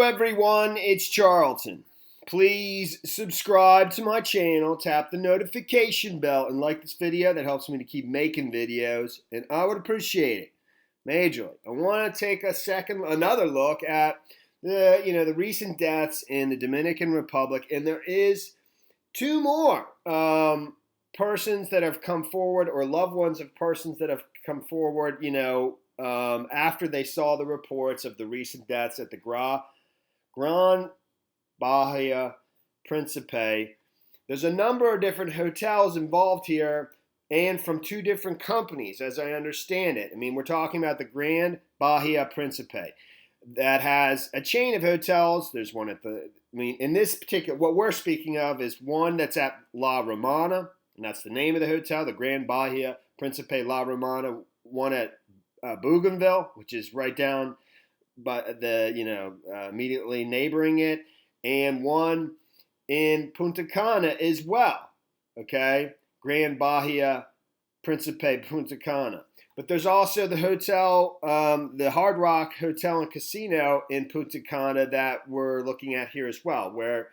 everyone, it's Charlton. Please subscribe to my channel, tap the notification bell, and like this video. That helps me to keep making videos, and I would appreciate it majorly. I want to take another look at the recent deaths in the Dominican Republic, and there is two more persons that have come forward, or loved ones of persons that have come forward, after they saw the reports of the recent deaths at the Gran Bahia Principe. There's a number of different hotels involved here, and from two different companies, as I understand it. I mean, we're talking about the Gran Bahia Principe. That has a chain of hotels. There's one in this particular, what we're speaking of is one that's at La Romana, and that's the name of the hotel, the Gran Bahia Principe La Romana. One at Bougainville, which is right down by immediately neighboring it, and one in Punta Cana as well. Okay, Gran Bahia Principe Punta Cana. But there's also the hotel, the Hard Rock Hotel and Casino in Punta Cana that we're looking at here as well, where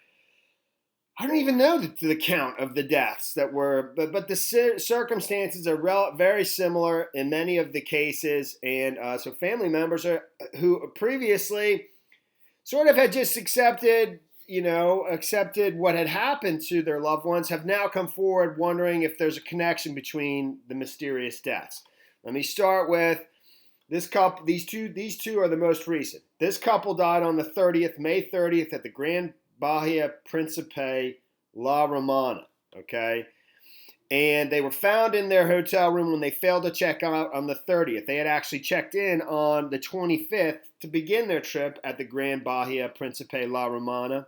I don't even know the count of the deaths that were, but the circumstances are very similar in many of the cases, and so family members who previously sort of had just accepted what had happened to their loved ones have now come forward wondering if there's a connection between the mysterious deaths. Let me start with this couple. These two are the most recent. This couple died on the 30th, May 30th, at the Gran Bahia Principe La Romana, okay? And they were found in their hotel room when they failed to check out on the 30th. They had actually checked in on the 25th to begin their trip at the Gran Bahia Principe La Romana,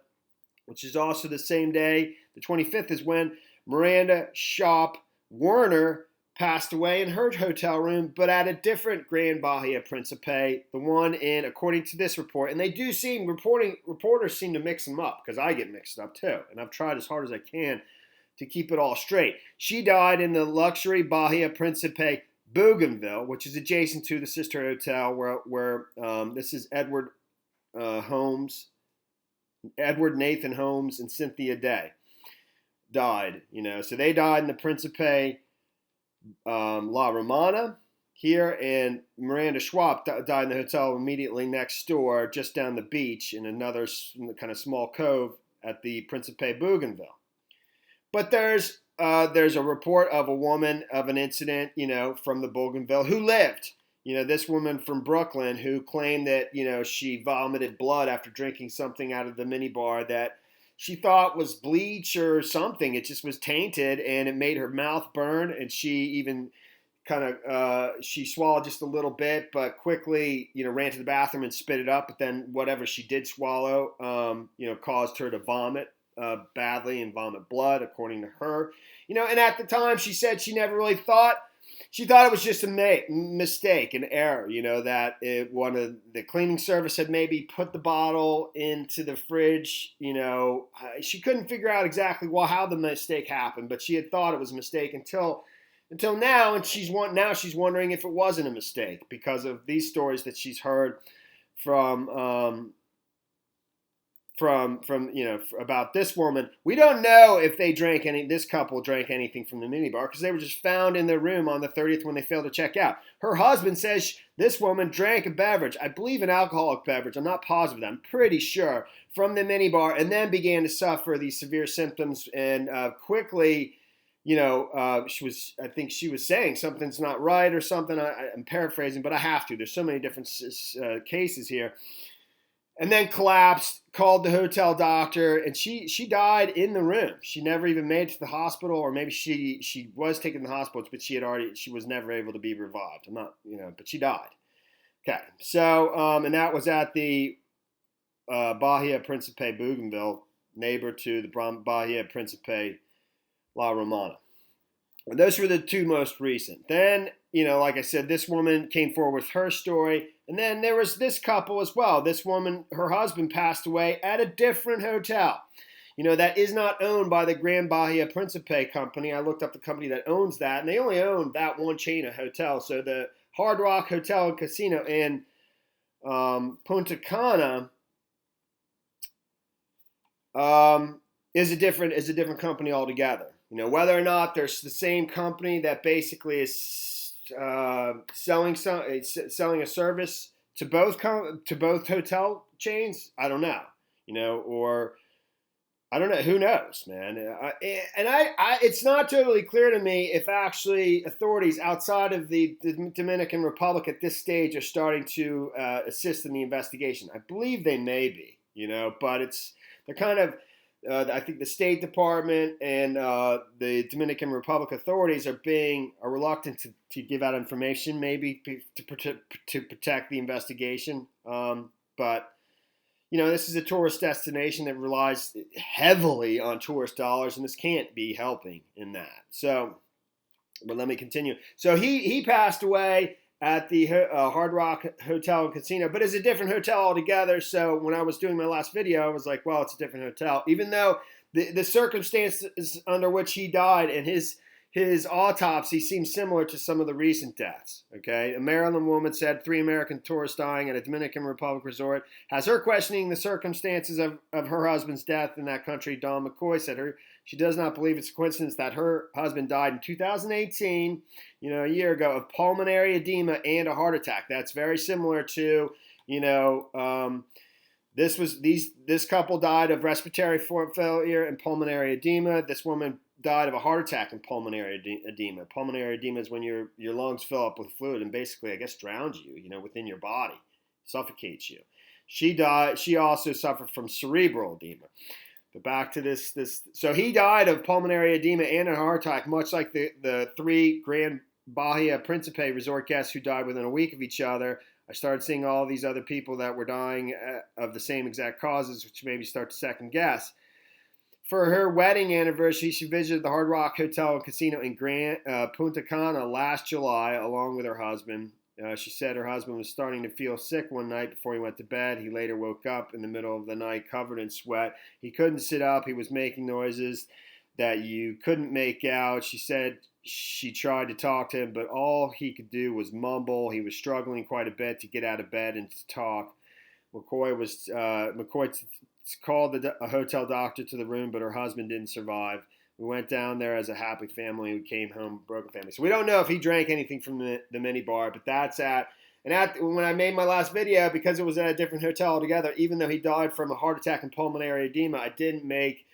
which is also the same day. The 25th is when Miranda Shop Werner passed away in her hotel room, but at a different Gran Bahia Principe, the one in, according to this report, and they do seem, reporters seem to mix them up, because I get mixed up too, and I've tried as hard as I can to keep it all straight. She died in the luxury Bahia Principe Bougainville, which is adjacent to the sister hotel where this is Edward Nathan Holmes and Cynthia Day died, so they died in the Principe La Romana here, and Miranda Schwab died in the hotel immediately next door, just down the beach in another kind of small cove at the Principe Bougainville. But there's a report of a woman of an incident, from the Bougainville who lived. This woman from Brooklyn who claimed that, she vomited blood after drinking something out of the minibar that she thought was bleach or something. It just was tainted, and it made her mouth burn, and she even she swallowed just a little bit, but quickly, ran to the bathroom and spit it up. But then whatever she did swallow, caused her to vomit badly and vomit blood, according to her. And at the time, she said she never really thought. She thought it was just a mistake, an error, that one of the cleaning service had maybe put the bottle into the fridge. She couldn't figure out exactly how the mistake happened, but she had thought it was a mistake until now, and she's wondering if it wasn't a mistake because of these stories that she's heard from about this woman. We don't know if this couple drank anything from the minibar, because they were just found in their room on the 30th when they failed to check out. Her husband says this woman drank a beverage, I believe an alcoholic beverage, I'm not positive, I'm pretty sure, from the minibar, and then began to suffer these severe symptoms, and quickly, I think she was saying something's not right or something. I'm paraphrasing, but I have to. There's so many different cases here. And then collapsed, called the hotel doctor, and she died in the room. She never even made it to the hospital, or maybe she was taken to the hospital, but she was never able to be revived. But she died. Okay, so, and that was at the Bahia Principe Bougainville, neighbor to the Bahia Principe La Romana. And those were the two most recent. Then, like I said, this woman came forward with her story. And then there was this couple as well. This woman, her husband passed away at a different hotel. That is not owned by the Gran Bahia Principe company. I looked up the company that owns that, and they only own that one chain of hotels. So the Hard Rock Hotel and Casino in Punta Cana is a different company altogether. You know, whether or not there's the same company that basically is selling a service to both hotel chains, I don't know. You know, or I don't know. Who knows, man? It's not totally clear to me if actually authorities outside of the Dominican Republic at this stage are starting to assist in the investigation. I believe they may be, you know, but they're kind of. I think the State Department and the Dominican Republic authorities are reluctant to give out information, maybe to protect the investigation. But you know, this is a tourist destination that relies heavily on tourist dollars, and this can't be helping in that. So, but let me continue. So he passed away at the Hard Rock Hotel and Casino, but it's a different hotel altogether. So when I was doing my last video, I was like, well, it's a different hotel, even though the circumstances under which he died and his autopsy seems similar to some of the recent deaths. Okay, a Maryland woman said 3 American tourists dying at a Dominican Republic resort has her questioning the circumstances of her husband's death in that country. Dawn McCoy said she does not believe it's a coincidence that her husband died in 2018, you know, a year ago, of pulmonary edema and a heart attack. That's very similar to, you know, this couple died of respiratory failure and pulmonary edema. This woman died of a heart attack and pulmonary edema. Pulmonary edema is when your lungs fill up with fluid and basically, I guess, drowns you, you know, within your body, suffocates you. She died. She also suffered from cerebral edema. But back to this. So he died of pulmonary edema and a heart attack, much like the 3 Grand Bahia Principe resort guests who died within a week of each other. I started seeing all these other people that were dying of the same exact causes, which made me start to second guess. For her wedding anniversary, she visited the Hard Rock Hotel and Casino in Punta Cana last July, along with her husband. She said her husband was starting to feel sick one night before he went to bed. He later woke up in the middle of the night covered in sweat. He couldn't sit up. He was making noises that you couldn't make out. She said she tried to talk to him, but all he could do was mumble. He was struggling quite a bit to get out of bed and to talk. McCoy called a hotel doctor to the room, but her husband didn't survive. We went down there as a happy family. We came home broken family. So we don't know if he drank anything from the minibar, but that's when I made my last video, because it was at a different hotel altogether, even though he died from a heart attack and pulmonary edema, I didn't make,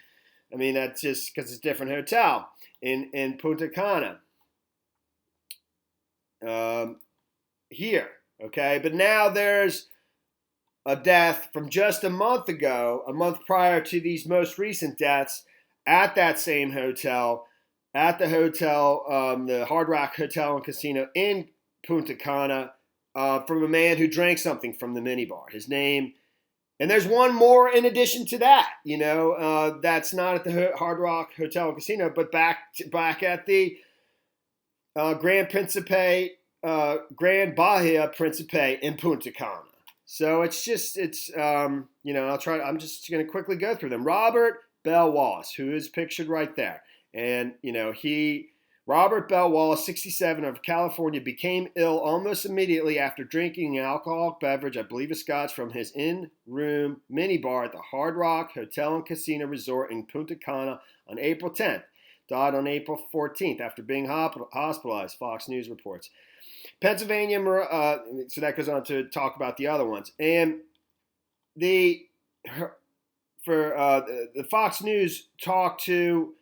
I mean, that's just because it's a different hotel in Punta Cana. Here, okay? But now there's a death from just a month ago, a month prior to these most recent deaths, at that same hotel, the Hard Rock Hotel and Casino in Punta Cana, from a man who drank something from the minibar. His name, and there's one more in addition to that, you know, that's not at the Hard Rock Hotel and Casino, but back at the Grand Bahia Principe in Punta Cana. So it's you know, I'm just going to quickly go through them. Robert Bell Wallace, who is pictured right there. And, you know, Robert Bell Wallace, 67, of California, became ill almost immediately after drinking an alcoholic beverage, I believe a scotch, from his in-room minibar at the Hard Rock Hotel and Casino Resort in Punta Cana on April 10th. Died on April 14th after being hospitalized, Fox News reports. Pennsylvania, so that goes on to talk about the other ones. And the Fox News talked to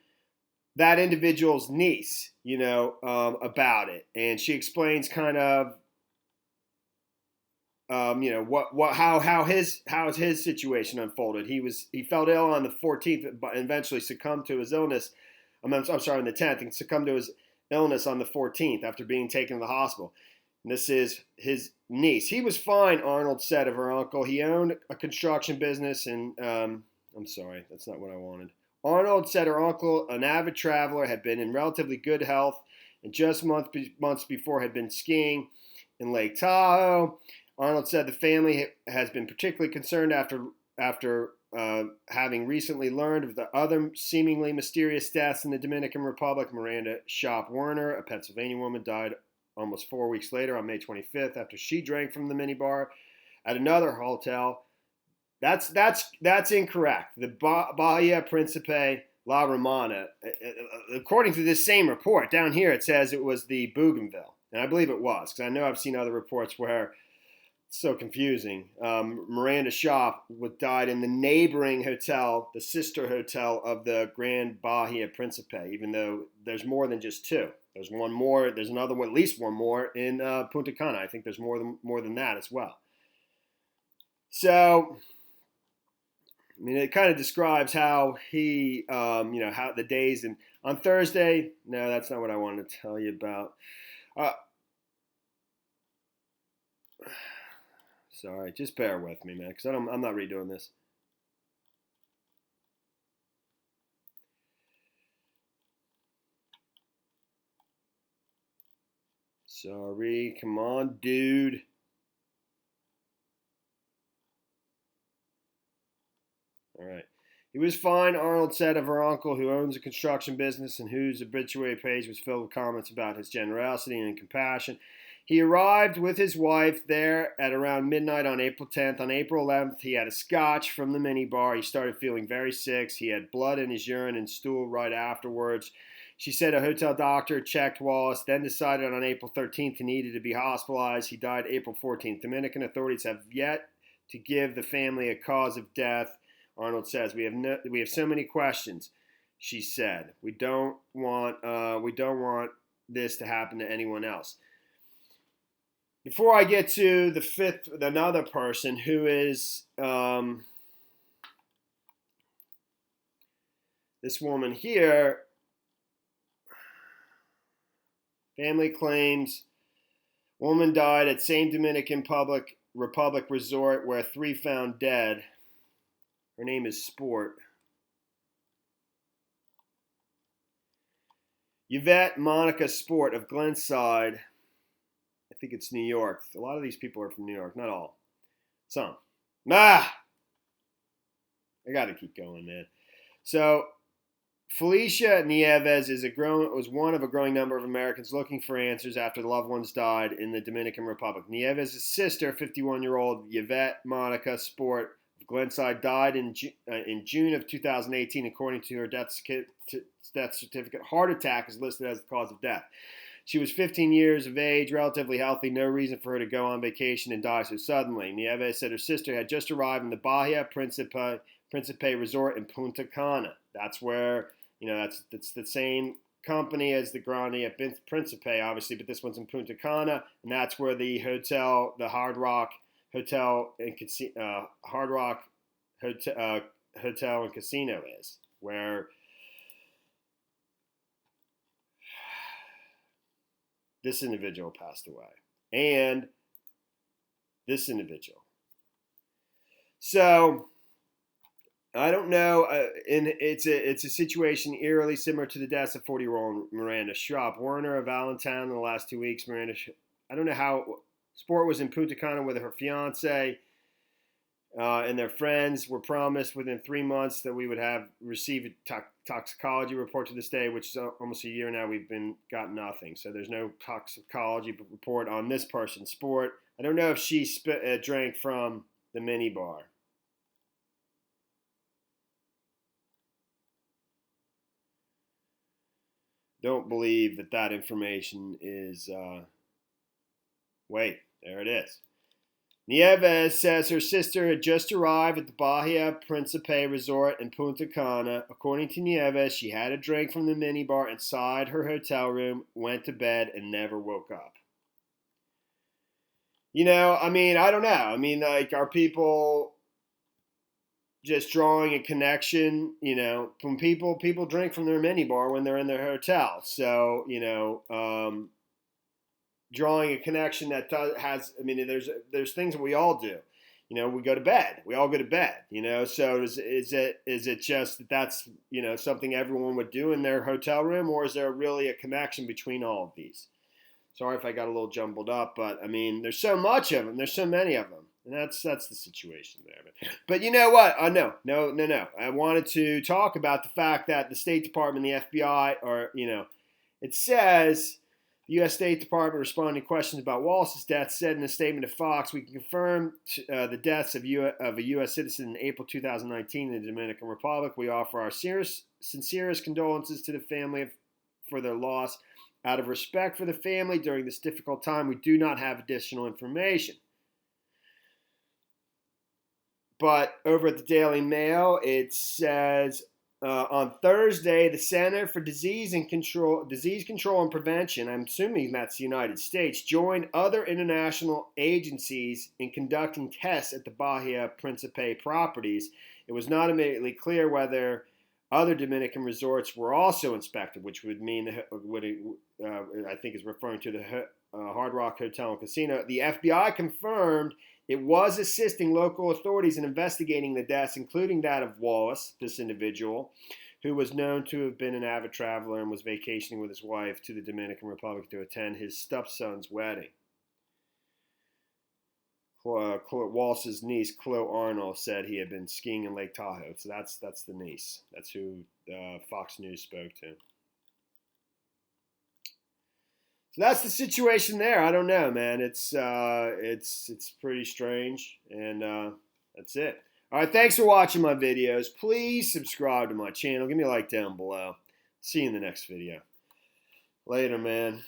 that individual's niece, you know, about it, and she explains kind of, you know, how his situation unfolded. He felt ill on the 14th, but eventually succumbed to his illness. I'm sorry, on the 10th, and succumbed to his illness on the 14th after being taken to the hospital. And this is his niece. He was fine, Arnold said of her uncle. He owned a construction business, and I'm sorry, that's not what I wanted. Arnold said her uncle, an avid traveler, had been in relatively good health, and just months before had been skiing in Lake Tahoe. Arnold said the family has been particularly concerned after having recently learned of the other seemingly mysterious deaths in the Dominican Republic. Miranda Shop Werner, a Pennsylvania woman, died almost 4 weeks later on May 25th after she drank from the minibar at another hotel. That's incorrect. The Bahia Principe La Romana, according to this same report down here, it says it was the Bougainville, and I believe it was because I know I've seen other reports where it's so confusing. Miranda Shop died in the neighboring hotel, the sister hotel of the Grand Bahia Principe, even though there's more than just two. There's one more. There's another one, at least one more in Punta Cana. I think there's more than that as well. So, I mean, it kind of describes how he, how the days and on Thursday. No, that's not what I wanted to tell you about. Sorry, just bear with me, man, because I'm not redoing this. Sorry, come on, dude. All right. He was fine, Arnold said of her uncle, who owns a construction business and whose obituary page was filled with comments about his generosity and compassion. He arrived with his wife there at around midnight on April 10th. On April 11th, he had a scotch from the minibar. He started feeling very sick. He had blood in his urine and stool right afterwards. She said a hotel doctor checked Wallace, then decided on April 13th he needed to be hospitalized. He died April 14th. Dominican authorities have yet to give the family a cause of death. Arnold says, we have so many questions, she said. We don't want this to happen to anyone else. Before I get to another person who is this woman here, family claims woman died at same Dominican Republic resort where 3 found dead. Her name is Sport. Yvette Monica Sport of Glenside. I think it's New York. A lot of these people are from New York. Not all. Some. I got to keep going, man. So, Felicia Nieves was one of a growing number of Americans looking for answers after the loved ones died in the Dominican Republic. Nieves' sister, 51-year-old Yvette Monica Sport, Glenside, died in June of 2018, according to her death certificate. Heart attack is listed as the cause of death. She was 15 years of age, relatively healthy, no reason for her to go on vacation and die so suddenly. Nieves said her sister had just arrived in the Bahia Principe resort in Punta Cana. That's where, that's the same company as the Grande Principe, obviously, but this one's in Punta Cana, and that's where the hotel, the Hard Rock Hotel and Hotel and Casino is, where this individual passed away, and this individual. So I don't know, and it's a situation eerily similar to the deaths of 40-year-old Miranda Shop, Werner of Allentown in the last 2 weeks. I don't know how. Sport was in Punta Cana with her fiance, and their friends were promised within 3 months that we would have received a toxicology report to this day, which is almost a year now. We've got nothing. So there's no toxicology report on this person, Sport. I don't know if she drank from the minibar. Don't believe that information is. Wait, there it is. Nieves says her sister had just arrived at the Bahia Principe resort in Punta Cana. According to Nieves, she had a drink from the minibar inside her hotel room, went to bed, and never woke up. I don't know. Are people just drawing a connection? When people drink from their minibar when they're in their hotel. So, drawing a connection that has, there's things that we all do. We go to bed. We all go to bed. So is it just that's something everyone would do in their hotel room, or is there really a connection between all of these? Sorry if I got a little jumbled up, but there's so much of them. There's so many of them, and that's the situation there. But you know what? No. I wanted to talk about the fact that the State Department, the FBI, it says The U.S. State Department, responding to questions about Wallace's death, said in a statement to Fox, "We can confirm the deaths of a U.S. citizen in April 2019 in the Dominican Republic. We offer our sincerest condolences to the family for their loss. Out of respect for the family during this difficult time, we do not have additional information." But over at the Daily Mail, it says, on Thursday, the Center for Disease Control and Prevention, I'm assuming that's the United States, joined other international agencies in conducting tests at the Bahia Principe properties. It was not immediately clear whether other Dominican resorts were also inspected, which would mean I think is referring to the Hard Rock Hotel and Casino. The FBI confirmed it was assisting local authorities in investigating the deaths, including that of Wallace, this individual, who was known to have been an avid traveler and was vacationing with his wife to the Dominican Republic to attend his stepson's wedding. Wallace's niece, Chloe Arnold, said he had been skiing in Lake Tahoe. So that's the niece. That's who Fox News spoke to. So that's the situation there. I don't know, man. It's pretty strange, and that's it. All right, thanks for watching my videos. Please subscribe to my channel. Give me a like down below. See you in the next video. Later, man.